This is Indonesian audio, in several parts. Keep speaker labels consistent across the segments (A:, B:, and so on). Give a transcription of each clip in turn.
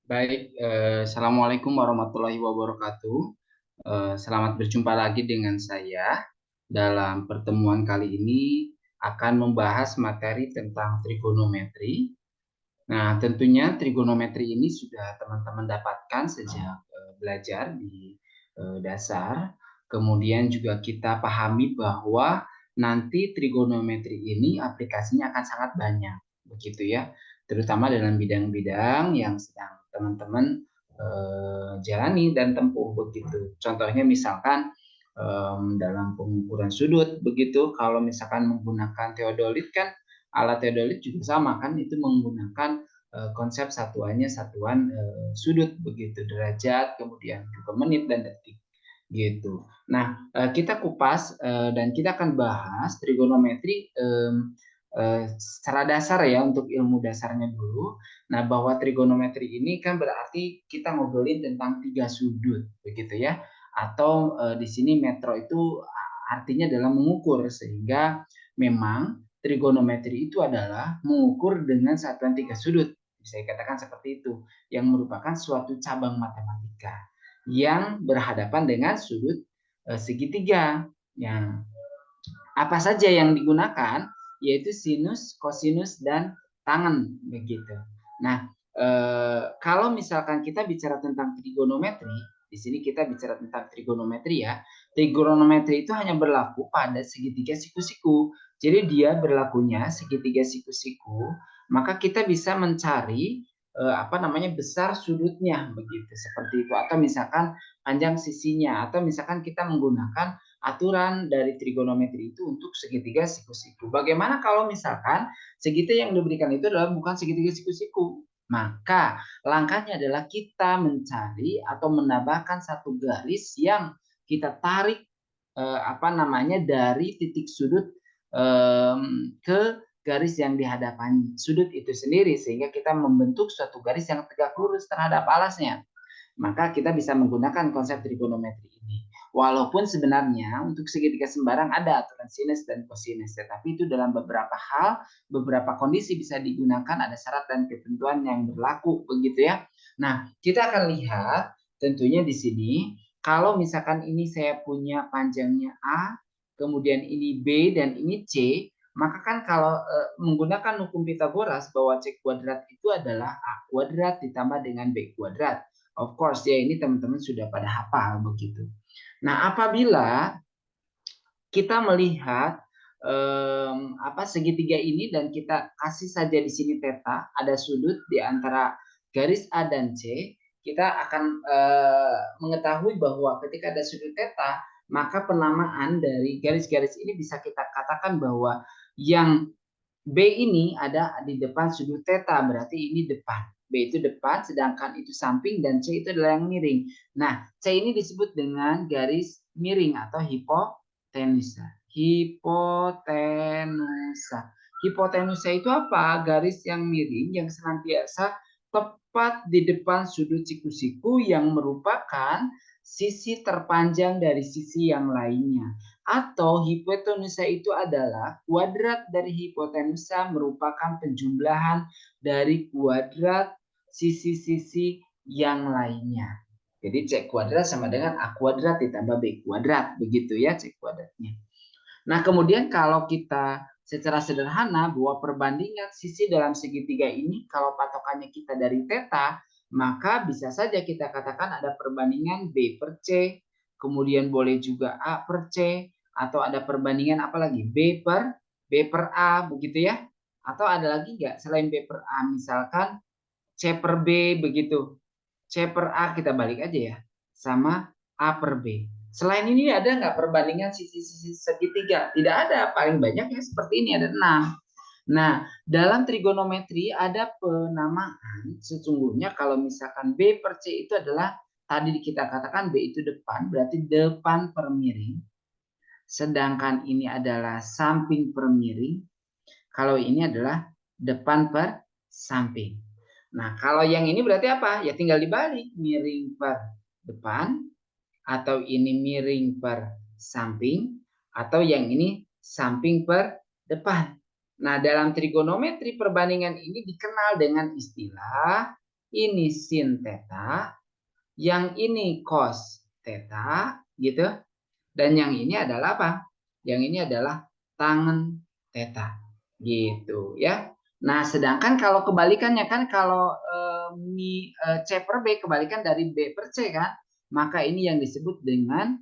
A: Baik, Assalamualaikum warahmatullahi wabarakatuh. Selamat berjumpa lagi dengan saya. Dalam pertemuan kali ini akan membahas materi tentang trigonometri. Nah, tentunya trigonometri ini sudah teman-teman dapatkan sejak belajar di dasar. Kemudian juga kita pahami bahwa nanti trigonometri ini aplikasinya akan sangat banyak, begitu ya. Terutama dalam bidang-bidang yang sedang teman-teman jalani dan tempuh begitu. Contohnya misalkan dalam pengukuran sudut begitu, kalau misalkan menggunakan teodolit kan alat teodolit juga sama kan, itu menggunakan konsep satuannya satuan sudut begitu, derajat, kemudian juga menit dan detik gitu. Nah, kita kupas dan kita akan bahas trigonometri secara dasar ya, untuk ilmu dasarnya dulu. Nah, bahwa trigonometri ini kan berarti kita ngobrolin tentang tiga sudut begitu ya, atau di sini metro itu artinya adalah mengukur, sehingga memang trigonometri itu adalah mengukur dengan satuan tiga sudut, bisa dikatakan seperti itu, yang merupakan suatu cabang matematika yang berhadapan dengan sudut segitiga. Yang apa saja yang digunakan, yaitu sinus, kosinus, dan tangen begitu. Nah, kalau misalkan kita bicara tentang trigonometri, di sini kita bicara tentang trigonometri ya. Trigonometri itu hanya berlaku pada segitiga siku-siku. Jadi dia berlakunya segitiga siku-siku, maka kita bisa mencari apa namanya, besar sudutnya begitu, seperti itu, atau misalkan panjang sisinya, atau misalkan kita menggunakan aturan dari trigonometri itu untuk segitiga siku-siku. Bagaimana kalau misalkan segitiga yang diberikan itu adalah bukan segitiga siku-siku? Maka langkahnya adalah kita mencari atau menambahkan satu garis yang kita tarik apa namanya, dari titik sudut ke garis yang di hadapan sudut itu sendiri, sehingga kita membentuk suatu garis yang tegak lurus terhadap alasnya. Maka kita bisa menggunakan konsep trigonometri ini. Walaupun sebenarnya untuk segitiga sembarang ada aturan sinus dan kosinus, tetapi itu dalam beberapa hal, beberapa kondisi bisa digunakan, ada syarat dan ketentuan yang berlaku begitu ya. Nah, kita akan lihat tentunya di sini, kalau misalkan ini saya punya panjangnya A, kemudian ini B dan ini C, maka kan kalau menggunakan hukum Pitagoras bahwa C kuadrat itu adalah A kuadrat ditambah dengan B kuadrat. Of course ya, ini teman-teman sudah pada hafal begitu. Nah, apabila kita melihat apa segitiga ini dan kita kasih saja di sini theta, ada sudut di antara garis A dan C, kita akan mengetahui bahwa ketika ada sudut theta, maka penamaan dari garis-garis ini bisa kita katakan bahwa yang B ini ada di depan sudut theta, berarti ini depan. B itu depan, sedangkan itu samping, dan C itu adalah yang miring. Nah, C ini disebut dengan garis miring atau hipotenusa. Hipotenusa. Hipotenusa itu apa? Garis yang miring yang senantiasa tepat di depan sudut siku-siku yang merupakan sisi terpanjang dari sisi yang lainnya. Atau hipotenusa itu adalah kuadrat dari hipotenusa merupakan penjumlahan dari kuadrat sisi-sisi yang lainnya. Jadi C kuadrat sama dengan A kuadrat ditambah B kuadrat, begitu ya C kuadratnya. Nah, kemudian kalau kita secara sederhana bahwa perbandingan sisi dalam segitiga ini, kalau patokannya kita dari theta, maka bisa saja kita katakan ada perbandingan B per C, kemudian boleh juga A per C, atau ada perbandingan apa lagi, B per A begitu ya. Atau ada lagi nggak selain B per A, misalkan C per B begitu. C per A kita balik aja ya, sama A per B. Selain ini ada nggak perbandingan sisi-sisi segitiga? Tidak ada, paling banyak ya seperti ini, ada 6. Nah, dalam trigonometri ada penamaan sesungguhnya kalau misalkan B per C itu adalah, tadi kita katakan B itu depan, berarti depan per miring. Sedangkan ini adalah samping per miring. Kalau ini adalah depan per samping. Nah, kalau yang ini berarti apa? Ya tinggal dibalik, miring per depan, atau ini miring per samping, atau yang ini samping per depan. Nah, dalam trigonometri perbandingan ini dikenal dengan istilah ini sin theta, yang ini cos theta, gitu. Dan yang ini adalah apa? Yang ini adalah tangen theta, gitu ya. Nah, sedangkan kalau kebalikannya kan kalau C per B kebalikan dari B per C kan, maka ini yang disebut dengan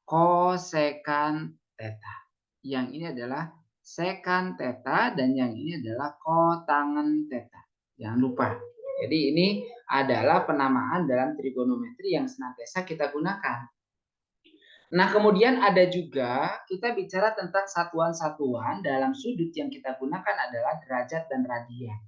A: kosekan theta. Yang ini adalah sekan theta dan yang ini adalah kotangen theta. Jangan lupa. Jadi ini adalah penamaan dalam trigonometri yang senantiasa kita gunakan. Nah, kemudian ada juga kita bicara tentang satuan-satuan dalam sudut yang kita gunakan adalah derajat dan radian.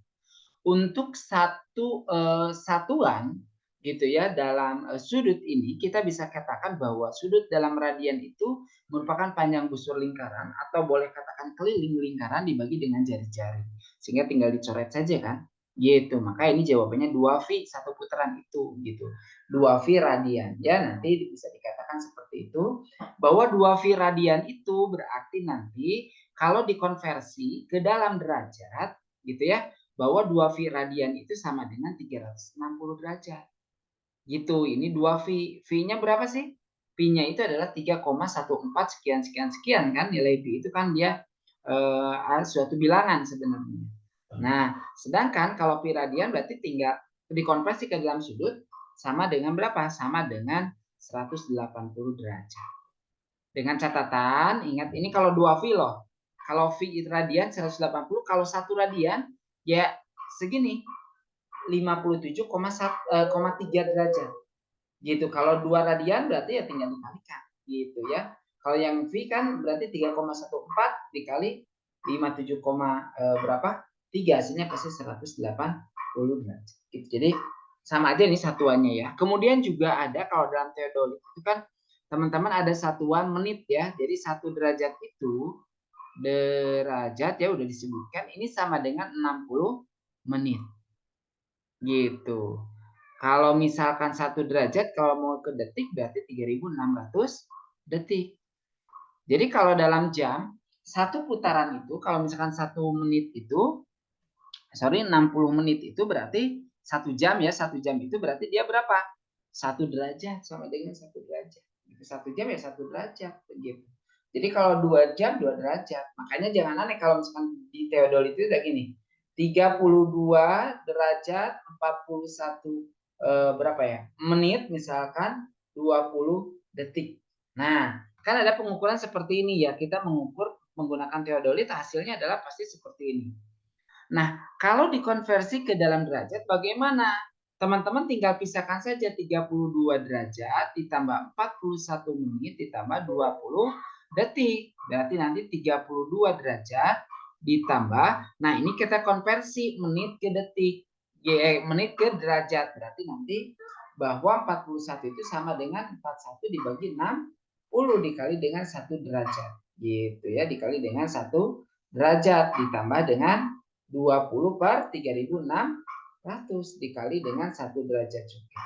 A: Untuk satu satuan gitu ya dalam sudut ini kita bisa katakan bahwa sudut dalam radian itu merupakan panjang busur lingkaran atau boleh katakan keliling lingkaran dibagi dengan jari-jari. Sehingga tinggal dicoret saja kan. Gitu. Maka ini jawabannya 2V satu putaran itu gitu. 2V radian. Ya, nanti bisa dikatakan seperti itu bahwa 2V radian itu berarti nanti kalau dikonversi ke dalam derajat gitu ya, bahwa 2V radian itu sama dengan 360 derajat. Gitu, ini 2V. V-nya berapa sih? V-nya itu adalah 3,14 sekian sekian sekian kan, nilai V itu kan dia suatu bilangan sebenarnya. Nah, sedangkan kalau pi radian berarti tinggal dikonversi ke dalam sudut sama dengan berapa? Sama dengan 180 derajat. Dengan catatan, ingat ini kalau 2V loh. Kalau V itu radian 180, kalau 1 radian ya segini 57,3 derajat. Gitu. Kalau 2 radian berarti ya tinggal dikalikan gitu ya. Kalau yang V kan berarti 3,14 dikali 57, berapa? 3 hasilnya pasti 180 derajat. Gitu. Jadi sama aja nih satuannya ya. Kemudian juga ada kalau dalam teodolit itu kan teman-teman ada satuan menit ya. Jadi 1 derajat itu derajat ya udah disebutkan ini sama dengan 60 menit. Gitu. Kalau misalkan 1 derajat kalau mau ke detik berarti 3600 detik. Jadi kalau dalam jam satu putaran itu kalau misalkan 1 menit itu 60 menit itu berarti 1 jam ya, 1 jam itu berarti dia berapa? 1 derajat sama dengan 1 derajat. 1 jam ya 1 derajat begitu. Jadi kalau 2 jam 2 derajat. Makanya jangan aneh kalau misalkan di teodolit itu udah gini. 32 derajat 41 berapa ya? Menit misalkan 20 detik. Nah, kan ada pengukuran seperti ini ya. Kita mengukur menggunakan teodolit hasilnya adalah pasti seperti ini. Nah, kalau dikonversi ke dalam derajat bagaimana? Teman-teman tinggal pisahkan saja 32 derajat ditambah 41 menit ditambah 20 detik. Berarti nanti 32 derajat ditambah, nah ini kita konversi menit ke detik. Menit ke derajat. Berarti nanti bahwa 41 itu sama dengan 41 dibagi 60 dikali dengan 1 derajat. Gitu ya, dikali dengan 1 derajat ditambah dengan 20 per 3600 dikali dengan 1 derajat juga.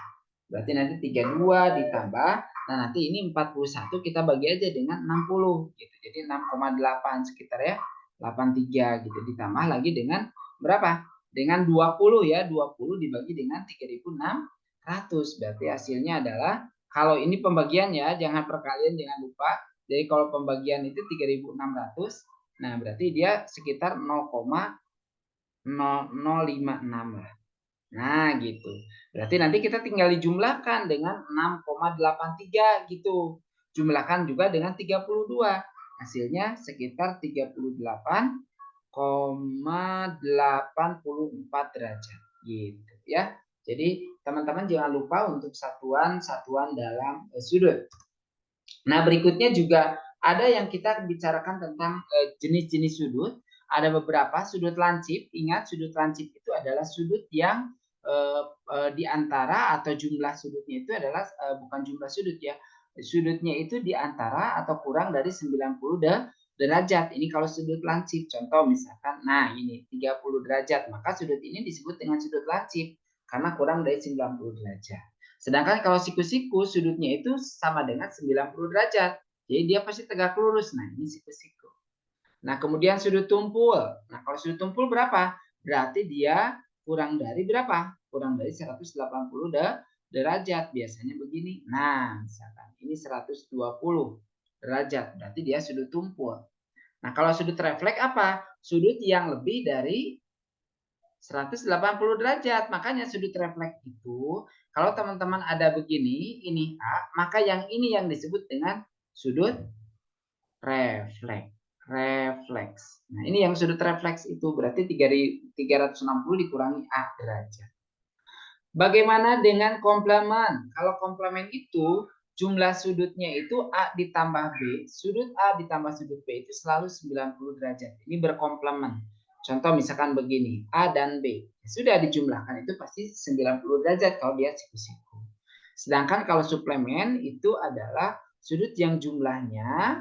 A: Berarti nanti 32 ditambah, nah nanti ini 41 kita bagi aja dengan 60 gitu. Jadi 6,8 sekitar ya, 83 gitu. Ditambah lagi dengan berapa? Dengan 20 ya, 20 dibagi dengan 3600. Berarti hasilnya adalah kalau ini pembagian ya, jangan perkalian, jangan lupa. Jadi kalau pembagian itu 3600, nah berarti dia sekitar 0,0056 lah. Nah, gitu. Berarti nanti kita tinggal dijumlahkan dengan 6,83 gitu. Jumlahkan juga dengan 32. Hasilnya sekitar 38,84 derajat gitu ya. Jadi teman-teman jangan lupa untuk satuan-satuan dalam sudut. Nah, berikutnya juga ada yang kita bicarakan tentang jenis-jenis sudut. Ada beberapa sudut lancip. Ingat, sudut lancip itu adalah sudut yang di antara atau jumlah sudutnya itu adalah bukan jumlah sudut ya. Sudutnya itu di antara atau kurang dari 90 derajat. Ini kalau sudut lancip. Contoh misalkan, nah ini 30 derajat. Maka sudut ini disebut dengan sudut lancip karena kurang dari 90 derajat. Sedangkan kalau siku-siku sudutnya itu sama dengan 90 derajat. Jadi dia pasti tegak lurus. Nah, ini siku-siku. Nah, kemudian sudut tumpul. Nah, kalau sudut tumpul berapa? Berarti dia kurang dari berapa? kurang dari 180 derajat. Biasanya begini. Nah, misalkan ini 120 derajat. Berarti dia sudut tumpul. Nah, kalau sudut refleks apa? Sudut yang lebih dari 180 derajat. Makanya sudut refleks itu, kalau teman-teman ada begini, ini A, maka yang ini yang disebut dengan sudut refleks. Nah, ini yang sudut refleks itu berarti 360 dikurangi A derajat. Bagaimana dengan komplement? Kalau komplement itu jumlah sudutnya itu A ditambah B. Sudut A ditambah sudut B itu selalu 90 derajat. Ini berkomplement. Contoh misalkan begini, A dan B. Sudah dijumlahkan itu pasti 90 derajat kalau dia siku-siku. Sedangkan kalau suplemen itu adalah sudut yang jumlahnya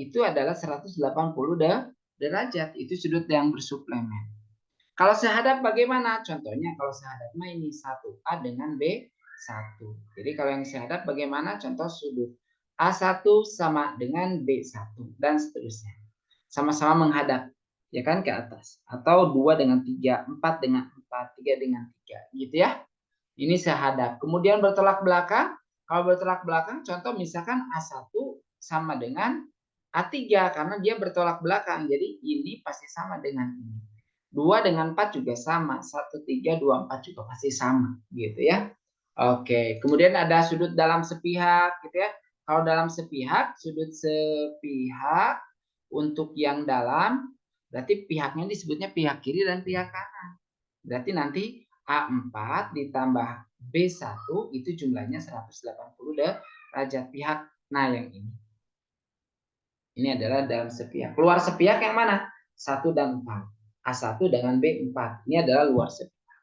A: itu adalah 180 derajat. Itu sudut yang bersuplemen. Kalau sehadap bagaimana? Contohnya kalau sehadap ini 1A dengan B1. Jadi kalau yang sehadap bagaimana? Contoh sudut A1 sama dengan B1 dan seterusnya. Sama-sama menghadap ya kan ke atas. Atau 2 dengan 3, 4 dengan 4, 3 dengan 3 gitu ya. Ini sehadap. Kemudian bertolak belakang. Kalau bertolak belakang contoh misalkan A1 sama dengan A3 karena dia bertolak belakang. Jadi ini pasti sama dengan ini. 2 dengan 4 juga sama. 1, 3, 2, 4 juga pasti sama. Gitu ya. Oke. Kemudian ada sudut dalam sepihak. Gitu ya. Kalau dalam sepihak, sudut sepihak untuk yang dalam, berarti pihaknya disebutnya pihak kiri dan pihak kanan. Berarti nanti A4 ditambah B1 itu jumlahnya 180 derajat pihak. Nah, yang ini. Ini adalah dalam sepihak. Luar sepihak yang mana? 1 dan 4. A1 dengan B4. Ini adalah luar sepihak.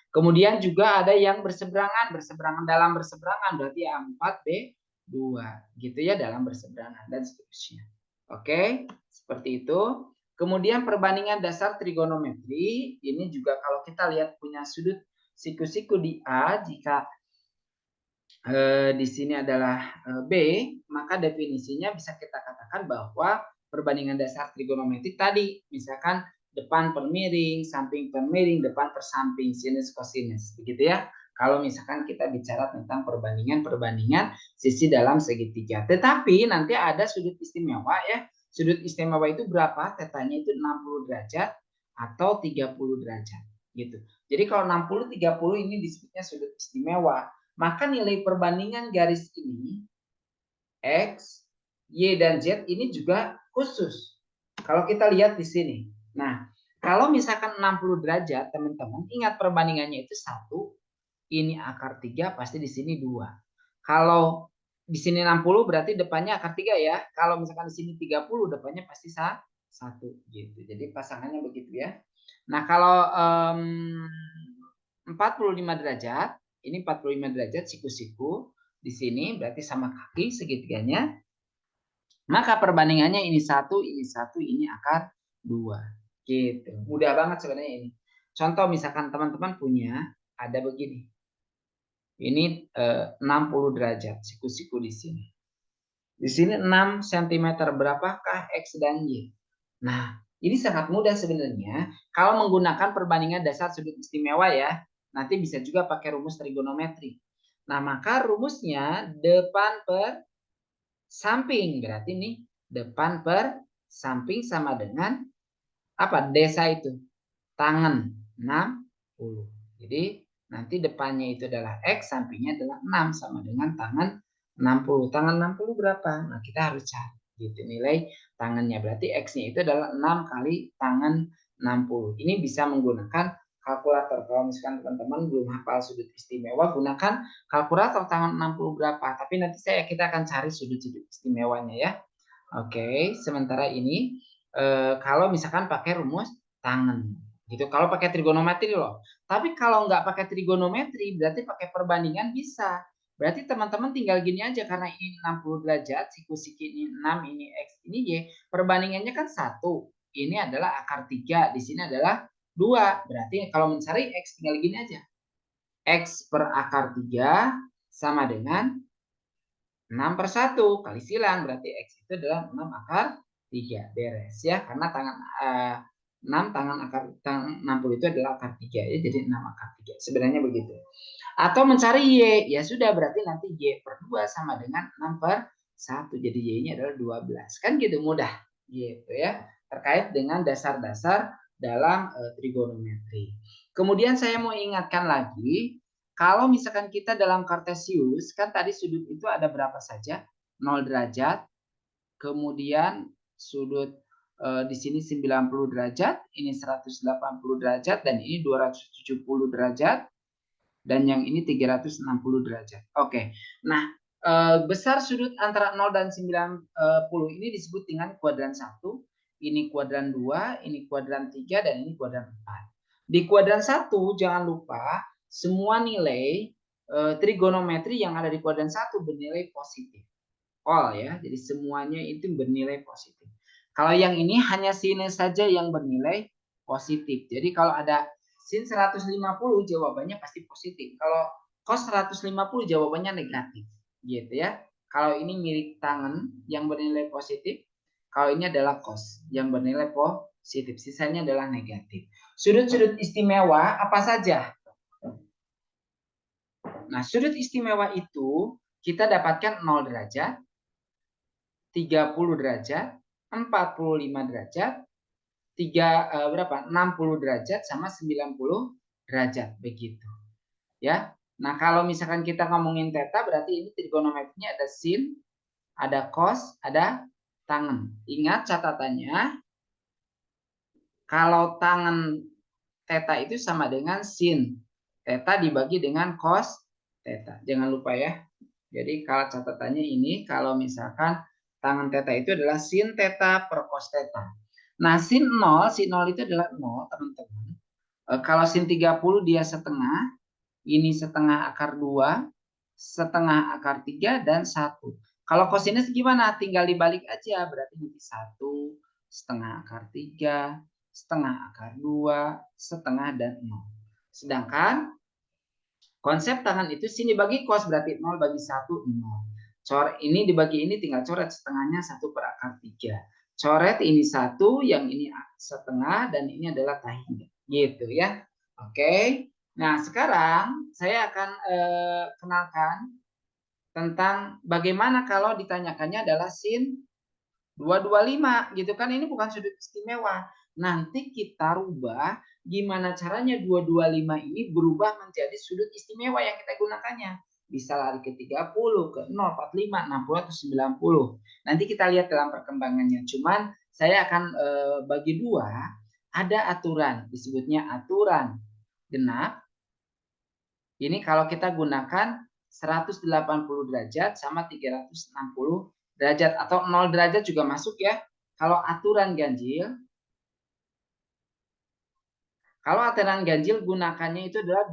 A: Kemudian juga ada yang berseberangan. Berseberangan dalam berseberangan. Berarti A4, B2. Gitu ya, dalam berseberangan. Dan seterusnya. Oke, seperti itu. Kemudian perbandingan dasar trigonometri. Ini juga kalau kita lihat punya sudut siku-siku di A. Jika di sini adalah B, maka definisinya bisa kita katakan bahwa perbandingan dasar trigonometrik tadi, misalkan depan per miring, samping per miring, depan per samping, sinus kosinus, begitu ya. Kalau misalkan kita bicara tentang perbandingan sisi dalam segitiga. Tetapi nanti ada sudut istimewa ya. Sudut istimewa itu berapa? Tetanya itu 60 derajat atau 30 derajat gitu. Jadi kalau 60 30 ini disebutnya sudut istimewa. Maka nilai perbandingan garis ini X, Y, dan Z ini juga khusus. Kalau kita lihat di sini. Nah, kalau misalkan 60 derajat, teman-teman, ingat perbandingannya itu 1, ini akar 3, pasti di sini 2. Kalau di sini 60 berarti depannya akar 3 ya. Kalau misalkan di sini 30, depannya pasti 1 gitu. Jadi pasangannya begitu ya. Nah, kalau 45 derajat, ini 45 derajat siku-siku di sini berarti sama kaki segitiganya. Maka perbandingannya ini 1, ini akar 2. Gitu. Mudah banget sebenarnya ini. Contoh misalkan teman-teman punya ada begini. Ini 60 derajat siku-siku di sini. Di sini 6 cm. Berapakah X dan Y? Nah, ini sangat mudah sebenarnya. Kalau menggunakan perbandingan dasar sudut istimewa ya. Nanti bisa juga pakai rumus trigonometri. Nah, maka rumusnya depan per samping. Berarti nih depan per samping sama dengan apa? Desa itu. Tangan 60. Jadi nanti depannya itu adalah X, sampingnya adalah 6 sama dengan tangan 60. Tangan 60 berapa? Nah, kita harus cari gitu nilai tangannya. Berarti X-nya itu adalah 6 kali tangan 60. Ini bisa menggunakan kalkulator. Kalau misalkan teman-teman belum hafal sudut istimewa, gunakan kalkulator tangan 60 berapa. Tapi nanti kita akan cari sudut-sudut istimewanya ya. Oke, sementara ini kalau misalkan pakai rumus tangan gitu. Kalau pakai trigonometri loh. Tapi kalau nggak pakai trigonometri berarti pakai perbandingan bisa. Berarti teman-teman tinggal gini aja karena ini 60 derajat, siku-siku ini 6, ini X, ini Y. Perbandingannya kan 1. Ini adalah akar 3, di sini adalah 2. Berarti kalau mencari X tinggal gini aja. X per akar 3 sama dengan 6 per 1 kali silang. Berarti X itu adalah 6 akar 3. Beres ya. Karena tangan 6 tangan akar 60 itu adalah akar 3 ya, jadi 6 akar 3. Sebenarnya begitu. Atau mencari Y, ya sudah berarti nanti Y per 2 sama dengan 6 per 1. Jadi Y-nya adalah 12. Kan gitu mudah gitu ya. Terkait dengan dasar-dasar dalam trigonometri. Kemudian saya mau ingatkan lagi, kalau misalkan kita dalam kartesius, kan tadi sudut itu ada berapa saja? 0 derajat, kemudian sudut di sini 90 derajat, ini 180 derajat, dan ini 270 derajat, dan yang ini 360 derajat. Oke, nah besar sudut antara 0 dan 90 ini disebut dengan kuadran 1, ini kuadran 2, ini kuadran 3, dan ini kuadran 4. Di kuadran 1 jangan lupa semua nilai trigonometri yang ada di kuadran 1 bernilai positif. All ya, jadi semuanya itu bernilai positif. Kalau yang ini hanya sinus saja yang bernilai positif. Jadi kalau ada sin 150 jawabannya pasti positif. Kalau cos 150 jawabannya negatif. Gitu ya. Kalau ini milik tangan yang bernilai positif, kalau ini adalah cos yang bernilai positif. Sisanya adalah negatif. Sudut-sudut istimewa apa saja? Nah, sudut istimewa itu kita dapatkan 0 derajat, 30 derajat, 45 derajat, 60 derajat sama 90 derajat begitu. Ya. Nah, kalau misalkan kita ngomongin theta berarti ini trigonometrinya ada sin, ada cos, ada tangen. Ingat catatannya kalau tangen theta itu sama dengan sin. Theta dibagi dengan cos theta. Jangan lupa ya. Jadi kalau catatannya ini kalau misalkan tangen theta itu adalah sin theta per cos theta. Nah, sin 0 itu adalah 0, teman-teman. Kalau sin 30 dia setengah, ini setengah akar 2, setengah akar 3, dan 1. Kalau kosinus gimana? Tinggal dibalik aja, berarti nanti 1, setengah akar 3, setengah akar 2, setengah, dan 0. Sedangkan konsep tangan itu sin dibagi cos, berarti 0 bagi 1, 0. Ini dibagi ini tinggal coret setengahnya 1 per akar 3. Coret ini 1, yang ini setengah, dan ini adalah tahinya. Gitu ya. Oke. Nah, sekarang saya akan kenalkan tentang bagaimana kalau ditanyakannya adalah sin 225 gitu kan, ini bukan sudut istimewa. Nanti kita rubah gimana caranya 225 ini berubah menjadi sudut istimewa yang kita gunakannya. Bisa lari ke 30, ke 0, 45, 60, atau 90. Nanti kita lihat dalam perkembangannya. Cuman saya akan bagi dua, ada aturan, disebutnya aturan genap. Ini kalau kita gunakan 180 derajat sama 360 derajat atau 0 derajat juga masuk ya. Kalau aturan ganjil gunakannya itu adalah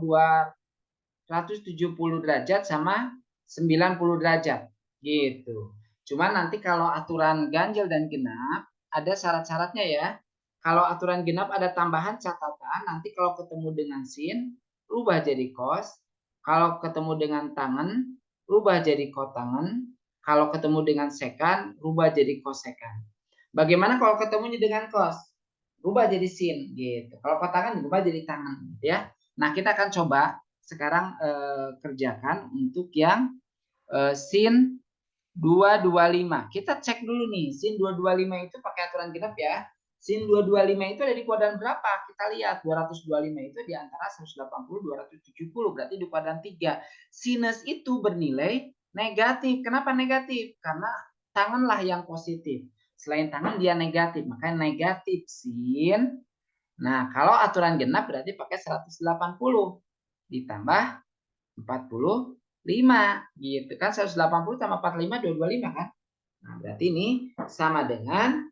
A: 270 derajat sama 90 derajat gitu. Cuman nanti kalau aturan ganjil dan genap ada syarat-syaratnya ya. Kalau aturan genap ada tambahan catatan, nanti kalau ketemu dengan sin rubah jadi cos. Kalau ketemu dengan tangen rubah jadi kotangen. Kalau ketemu dengan sekan rubah jadi kosekan. Bagaimana kalau ketemunya dengan cos? Rubah jadi sin gitu. Kalau kotangan rubah jadi tangan gitu ya. Nah, kita akan coba sekarang kerjakan untuk yang sin 225. Kita cek dulu nih, sin 225 itu pakai aturan genap ya. Sin 225 itu ada di kuadran berapa? Kita lihat 225 itu di antara 180 270, berarti di kuadran 3. Sinus itu bernilai negatif. Kenapa negatif? Karena tanganlah yang positif. Selain tangan dia negatif, makanya negatif sin. Nah, kalau aturan genap berarti pakai 180 ditambah 45 gitu kan, 180 tambah 45 225 kan. Nah, berarti ini sama dengan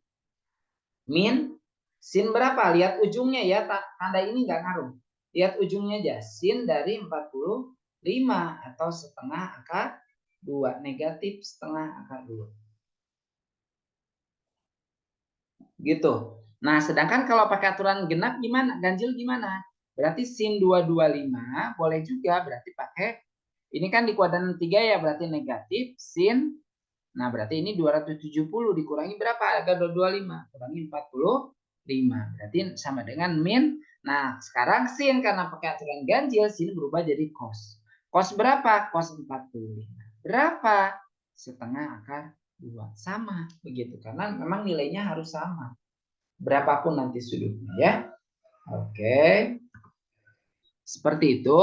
A: min sin berapa? Lihat ujungnya ya, tanda ini nggak ngaruh. Lihat ujungnya aja, sin dari 45 atau setengah akar 2, negatif setengah akar 2. Gitu. Nah, sedangkan kalau pakai aturan genap gimana? Ganjil gimana? Berarti sin 225 boleh juga berarti pakai ini kan di kuadran 3 ya, berarti negatif sin. Nah, berarti ini 270 dikurangi berapa? Ada 225, kurangi 45. Berarti sama dengan min. Nah, sekarang sin karena pakai aturan ganjil, sin berubah jadi cos. Cos berapa? Cos 45. Berapa? Setengah akar 2. Sama begitu karena memang nilainya harus sama. Berapapun nanti sudutnya ya. Oke. Seperti itu.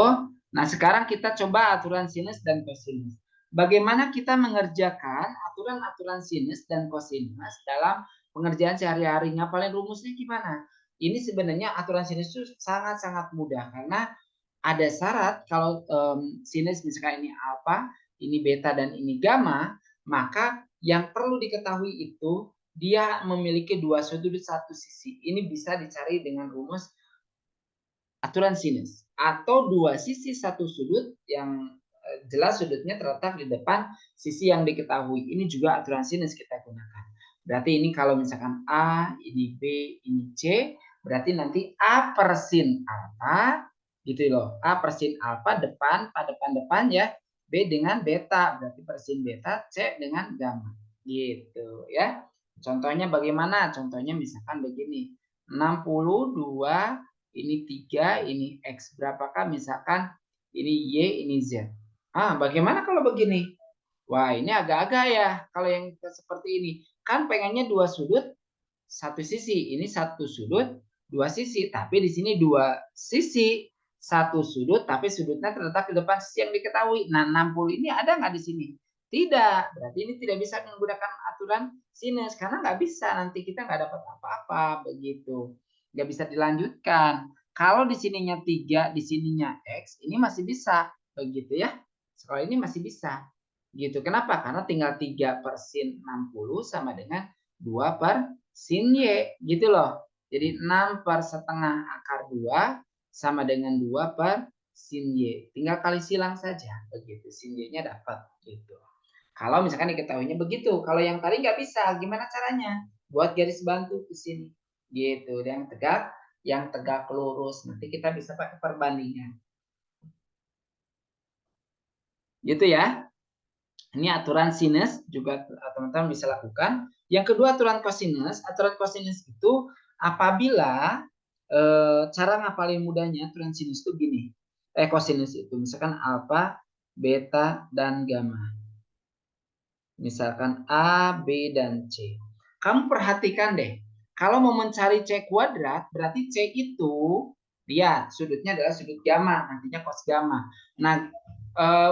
A: Nah, sekarang kita coba aturan sinus dan kosinus. Bagaimana kita mengerjakan aturan-aturan sinus dan kosinus dalam pengerjaan sehari-hari? Ngapalin rumusnya gimana? Ini sebenarnya aturan sinus itu sangat-sangat mudah karena ada syarat kalau sinus misalkan ini alfa, ini beta dan ini gamma, maka yang perlu diketahui itu dia memiliki dua sudut satu sisi. Ini bisa dicari dengan rumus aturan sinus atau dua sisi satu sudut yang jelas sudutnya terletak di depan sisi yang diketahui. Ini juga aturan sinus kita gunakan. Berarti ini kalau misalkan A, ini B, ini C, berarti nanti A per sin alfa, gitu loh. A per sin alfa depan, pada depan ya. B dengan beta, berarti per sin beta, C dengan gamma. Gitu ya. Contohnya bagaimana? Contohnya misalkan begini. 62 ini 3, ini X. Berapakah misalkan ini Y, ini Z. Bagaimana kalau begini? Wah, ini agak-agak ya. Kalau yang seperti ini. Kan pengennya dua sudut, satu sisi. Ini satu sudut, dua sisi. Tapi di sini dua sisi, satu sudut, tapi sudutnya terletak di depan sisi yang diketahui. Nah, 60 ini ada nggak di sini? Tidak. Berarti ini tidak bisa menggunakan aturan sinus. Karena nggak bisa. Nanti kita nggak dapat apa-apa. Begitu. Nggak bisa dilanjutkan. Kalau di sininya 3, di sininya X, ini masih bisa. Begitu ya. Kalau ini masih bisa. Gitu. Kenapa? Karena tinggal 3 per sin 60 sama dengan 2 per sin Y. Gitu loh. Jadi 6 per setengah akar 2 sama dengan 2 per sin Y. Tinggal kali silang saja. Begitu. Sin Y-nya dapat. Gitu. Kalau misalkan diketahuinya begitu. Kalau yang tadi nggak bisa, gimana caranya? Buat garis bantu ke sini. Gitu. Yang tegak lurus. Nanti kita bisa pakai perbandingan. Gitu ya. Ini aturan sinus juga teman-teman bisa lakukan. Yang kedua aturan kosinus. Aturan kosinus itu apabila cara ngapalin mudahnya aturan sinus itu gini. Kosinus itu misalkan alfa, beta, dan gamma. Misalkan A, B, dan C. Kamu perhatikan deh. Kalau mau mencari C kuadrat, berarti C itu dia sudutnya adalah sudut gamma, nantinya cos gamma. Nah,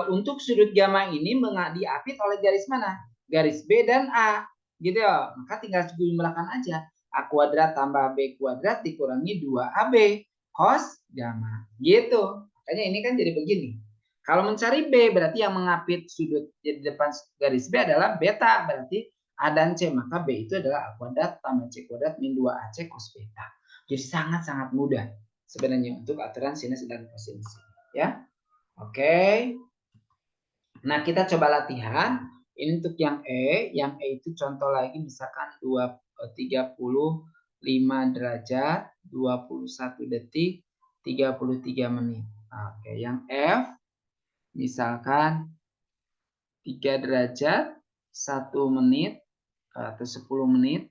A: untuk sudut gamma ini diapit oleh garis mana? Garis B dan A. Gitu ya. Maka tinggal jumlahkan aja. A kuadrat tambah B kuadrat dikurangi 2AB cos gamma. Gitu. Makanya ini kan jadi begini. Kalau mencari B berarti yang mengapit sudut di depan garis B adalah beta. Berarti A dan C. Maka B itu adalah A kuadrat tambah C kuadrat min 2AC cos beta. Jadi sangat-sangat mudah sebenarnya untuk aturan sinus dan kosinus. Ya. Oke. Nah, kita coba latihan. Ini untuk yang E. Yang E itu contoh lagi misalkan 35 derajat, 21 detik, 33 menit. Oke, yang F misalkan 3 derajat, 1 menit, atau 10 menit,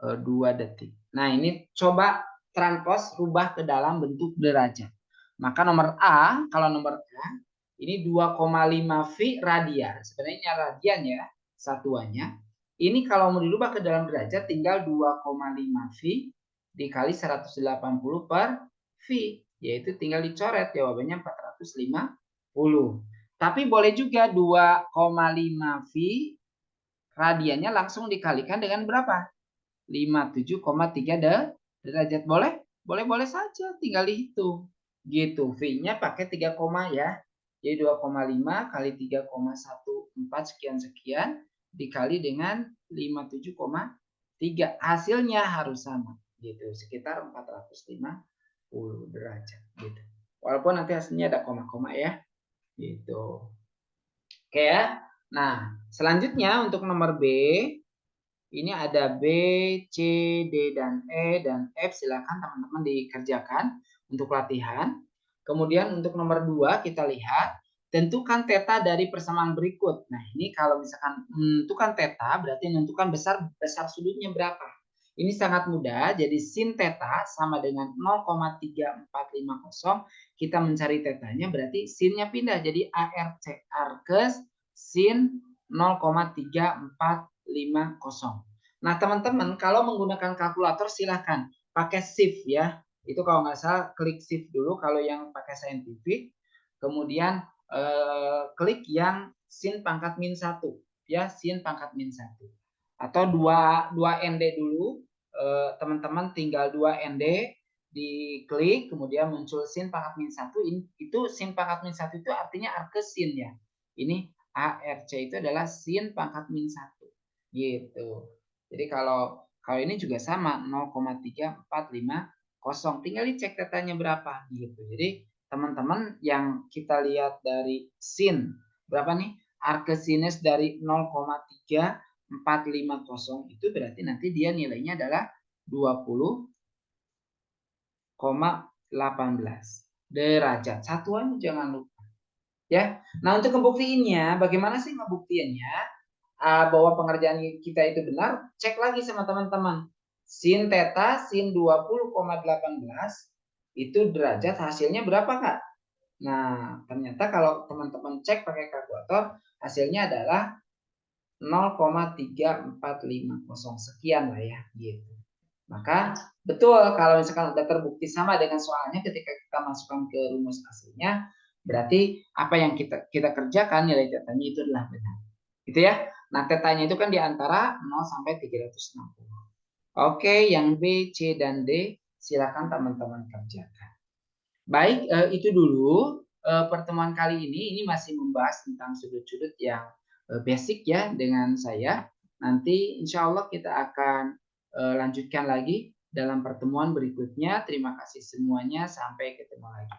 A: 2 detik. Nah, ini coba transpose rubah ke dalam bentuk derajat. Maka nomor A, kalau nomor A, ini 2,5 V radian. Sebenarnya radian ya, satuannya. Ini kalau mau dirubah ke dalam derajat, tinggal 2,5 V dikali 180 per V. Yaitu tinggal dicoret, jawabannya 450. Tapi boleh juga 2,5 V radiannya langsung dikalikan dengan berapa? 57,3 derajat. Boleh? Boleh-boleh saja, tinggal dihitung. Gitu. V-nya pakai 3 koma ya. Jadi 2,5 kali 3,14 sekian-sekian dikali dengan 57,3. Hasilnya harus sama. Gitu. Sekitar 450 derajat. Gitu. Walaupun nanti hasilnya ada koma-koma ya. Gitu. Oke ya. Nah, selanjutnya untuk nomor B, ini ada B, C, D, dan E, dan F. Silakan teman-teman dikerjakan untuk latihan. Kemudian untuk nomor 2 kita lihat, tentukan theta dari persamaan berikut. Nah, ini kalau misalkan menentukan theta berarti menentukan besar sudutnya berapa. Ini sangat mudah, jadi sin theta sama dengan 0,3450. Kita mencari tetanya berarti sinnya pindah jadi ARC, arkes sin 0,3450. Nah, teman-teman kalau menggunakan kalkulator silahkan pakai shift ya. Itu kalau nggak salah klik shift dulu kalau yang pakai saintifik. Kemudian klik yang sin pangkat min 1 ya, sin pangkat min 1. Atau 2 ND dulu, teman-teman tinggal 2 ND diklik kemudian muncul sin pangkat min 1, itu sin pangkat min 1 itu artinya arkes sin ya. Ini ARC itu adalah sin pangkat min 1 gitu. Jadi kalau ini juga sama 0,3450, tinggal dicek tetanya berapa gitu. Jadi teman-teman yang kita lihat dari sin berapa nih? Arkesinus dari 0,3450 itu berarti nanti dia nilainya adalah 20,18 derajat. Satuan jangan lupa. Ya. Nah, untuk ngebuktiinnya, bagaimana sih ngebuktiinnya bahwa pengerjaan kita itu benar? Cek lagi sama teman-teman. Sin theta sin 20,18 itu derajat hasilnya berapa, Kak? Nah, ternyata kalau teman-teman cek pakai kalkulator, hasilnya adalah 0,3450 sekian lah ya gitu. Maka betul kalau misalkan sudah terbukti sama dengan soalnya ketika kita masukkan ke rumus aslinya, berarti apa yang kita kerjakan nilai tetanya itu adalah benar. Gitu ya. Nah, tetanya itu kan di antara 0 sampai 360. Oke, yang B, C, dan D silakan teman-teman kerjakan. Baik, itu dulu pertemuan kali ini masih membahas tentang sudut-sudut yang basic ya dengan saya. Nanti insya Allah kita akan lanjutkan lagi dalam pertemuan berikutnya. Terima kasih semuanya, sampai ketemu lagi.